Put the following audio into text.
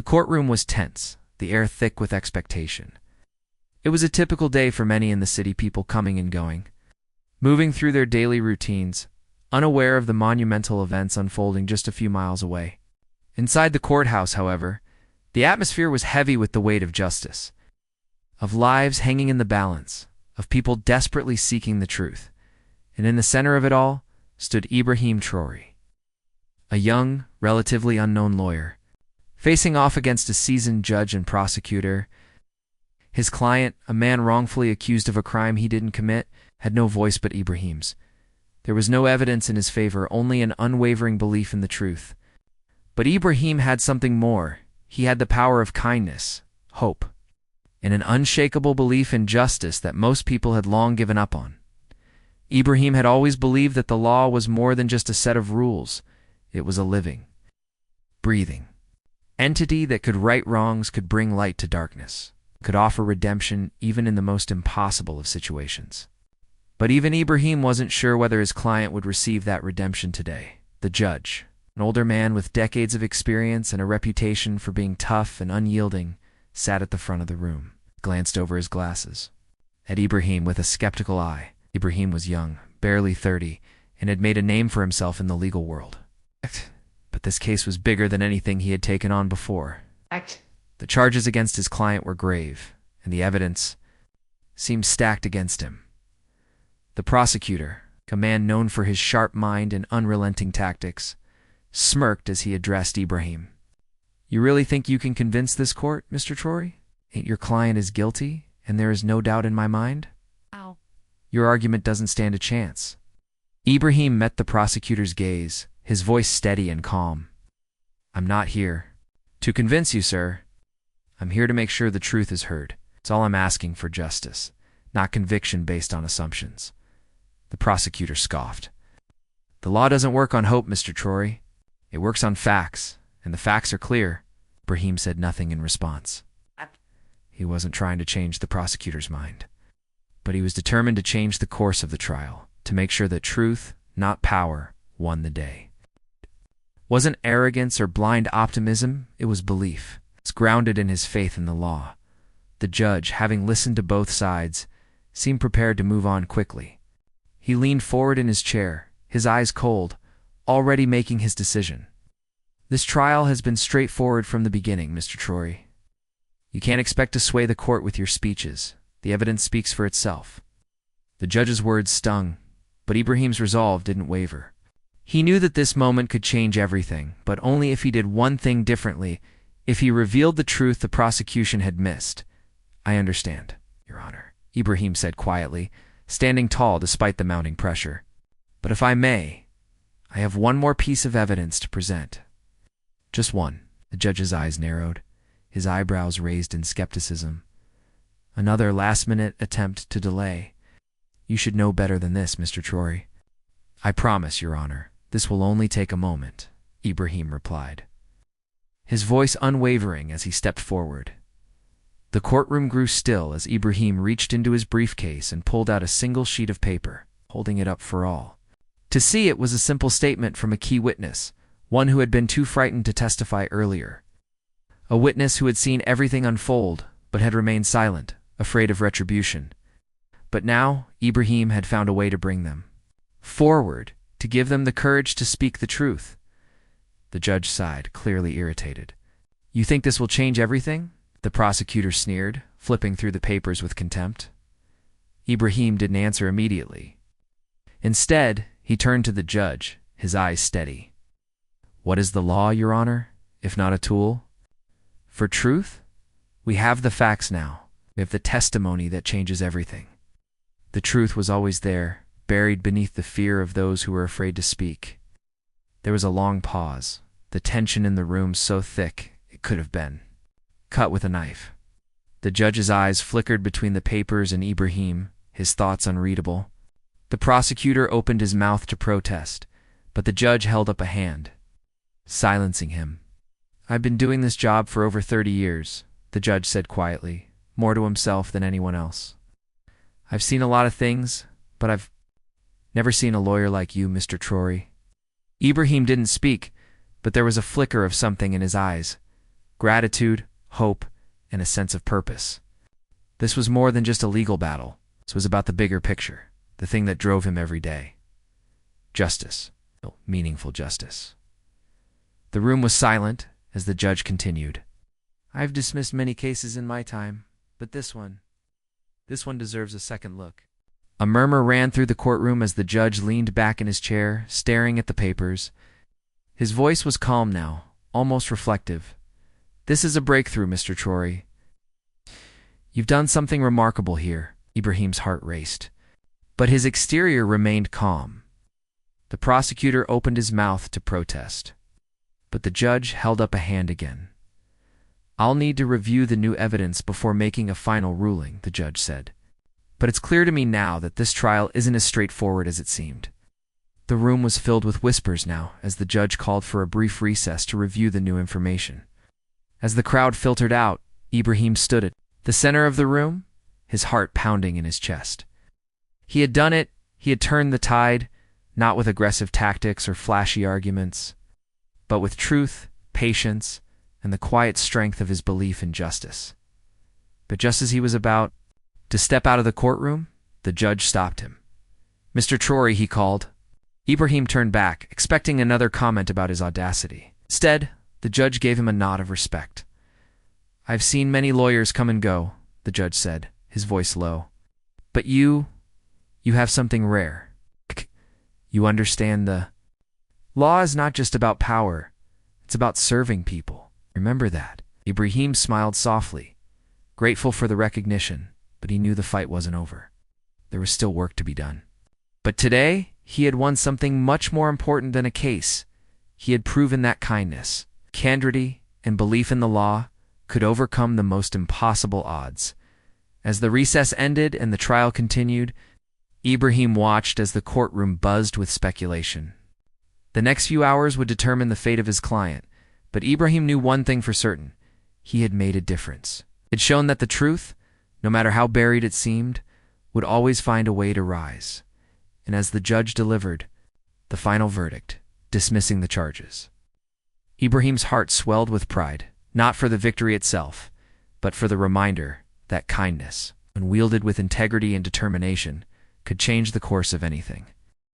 The courtroom was tense, the air thick with expectation. It was a typical day for many in the city, people coming and going, moving through their daily routines, unaware of the monumental events unfolding just a few miles away. Inside the courthouse, however, the atmosphere was heavy with the weight of justice, of lives hanging in the balance, of people desperately seeking the truth. And in the center of it all stood Ibrahim Traoré, a young, relatively unknown lawyer, facing off against a seasoned judge and prosecutor. His client, a man wrongfully accused of a crime he didn't commit, had no voice but Ibrahim's. There was no evidence in his favor, only an unwavering belief in the truth. But Ibrahim had something more. He had the power of kindness, hope, and an unshakable belief in justice that most people had long given up on. Ibrahim had always believed that the law was more than just a set of rules. It was a living, breathing entity that could right wrongs, could bring light to darkness, could offer redemption even in the most impossible of situations. But even Ibrahim wasn't sure whether his client would receive that redemption today. The judge, an older man with decades of experience and a reputation for being tough and unyielding, sat at the front of the room, glanced over his glasses at Ibrahim with a skeptical eye. Ibrahim was young, barely 30, and had made a name for himself in the legal world. But this case was bigger than anything he had taken on before. The charges against his client were grave, and the evidence seemed stacked against him. The prosecutor, a man known for his sharp mind and unrelenting tactics, smirked as he addressed Ibrahim. "You really think you can convince this court, Mr. Traoré? Ain't your client is guilty, and there is no doubt in my mind? Ow. Your argument doesn't stand a chance." Ibrahim met the prosecutor's gaze, his voice steady and calm. "I'm not here to convince you, sir. I'm here to make sure the truth is heard. It's all I'm asking for, justice, not conviction based on assumptions." The prosecutor scoffed. "The law doesn't work on hope, Mr. Traoré. It works on facts, and the facts are clear." Ibrahim said nothing in response. He wasn't trying to change the prosecutor's mind, but he was determined to change the course of the trial, to make sure that truth, not power, won the day. It wasn't arrogance or blind optimism, it was belief. It's grounded in his faith in the law. The judge, having listened to both sides, seemed prepared to move on quickly. He leaned forward in his chair, his eyes cold, already making his decision. "This trial has been straightforward from the beginning, Mr. Traoré. You can't expect to sway the court with your speeches. The evidence speaks for itself." The judge's words stung, but Ibrahim's resolve didn't waver. He knew that this moment could change everything, but only if he did one thing differently, if he revealed the truth the prosecution had missed. "I understand, Your Honor," Ibrahim said quietly, standing tall despite the mounting pressure. "But if I may, I have one more piece of evidence to present." "Just one." The judge's eyes narrowed, his eyebrows raised in skepticism. Another last-minute attempt to delay. "You should know better than this, Mr. Traoré." "I promise, Your Honor, this will only take a moment," Ibrahim replied, his voice unwavering as he stepped forward. The courtroom grew still as Ibrahim reached into his briefcase and pulled out a single sheet of paper, holding it up for all to see. It was a simple statement from a key witness, one who had been too frightened to testify earlier. A witness who had seen everything unfold, but had remained silent, afraid of retribution. But now, Ibrahim had found a way to bring them forward, to give them the courage to speak the truth. The judge sighed, clearly irritated. "You think this will change everything?" The prosecutor sneered, flipping through the papers with contempt. Ibrahim didn't answer immediately. Instead, he turned to the judge, his eyes steady. "What is the law, Your Honor, if not a tool for truth? We have the facts now. We have the testimony that changes everything." The truth was always there, buried beneath the fear of those who were afraid to speak. There was a long pause, the tension in the room so thick it could have been cut with a knife. The judge's eyes flickered between the papers and Ibrahim, his thoughts unreadable. The prosecutor opened his mouth to protest, but the judge held up a hand, silencing him. "I've been doing this job for over 30 years, the judge said quietly, more to himself than anyone else. "I've seen a lot of things, but I've never seen a lawyer like you, Mr. Traoré." Ibrahim didn't speak, but there was a flicker of something in his eyes, gratitude, hope, and a sense of purpose. This was more than just a legal battle. This was about the bigger picture, the thing that drove him every day. Justice. Meaningful justice. The room was silent as the judge continued. I've dismissed many cases in my time, but this one deserves a second look. A murmur ran through the courtroom as the judge leaned back in his chair, staring at the papers. His voice was calm now, almost reflective. This is a breakthrough, Mr. Traoré. You've done something remarkable here. Ibrahim's heart raced. But his exterior remained calm. The prosecutor opened his mouth to protest. But the judge held up a hand again. I'll need to review the new evidence before making a final ruling, the judge said. But it's clear to me now that this trial isn't as straightforward as it seemed. The room was filled with whispers now as the judge called for a brief recess to review the new information. As the crowd filtered out, Ibrahim stood at the center of the room, his heart pounding in his chest. He had done it. He had turned the tide, not with aggressive tactics or flashy arguments, but with truth, patience, and the quiet strength of his belief in justice. But just as he was about to step out of the courtroom, the judge stopped him. Mr. Traoré, he called. Ibrahim turned back, expecting another comment about his audacity. Instead, the judge gave him a nod of respect. I've seen many lawyers come and go, the judge said, his voice low. But you have something rare. You understand the law is not just about power, it's about serving people. Remember that. Ibrahim smiled softly, grateful for the recognition, but he knew the fight wasn't over. There was still work to be done. But today, he had won something much more important than a case. He had proven that kindness, candidity, and belief in the law could overcome the most impossible odds. As the recess ended and the trial continued, Ibrahim watched as the courtroom buzzed with speculation. The next few hours would determine the fate of his client, but Ibrahim knew one thing for certain. He had made a difference. It had shown that the truth, no matter how buried it seemed, would always find a way to rise. And as the judge delivered the final verdict, dismissing the charges, Ibrahim's heart swelled with pride, not for the victory itself, but for the reminder that kindness, when wielded with integrity and determination, could change the course of anything.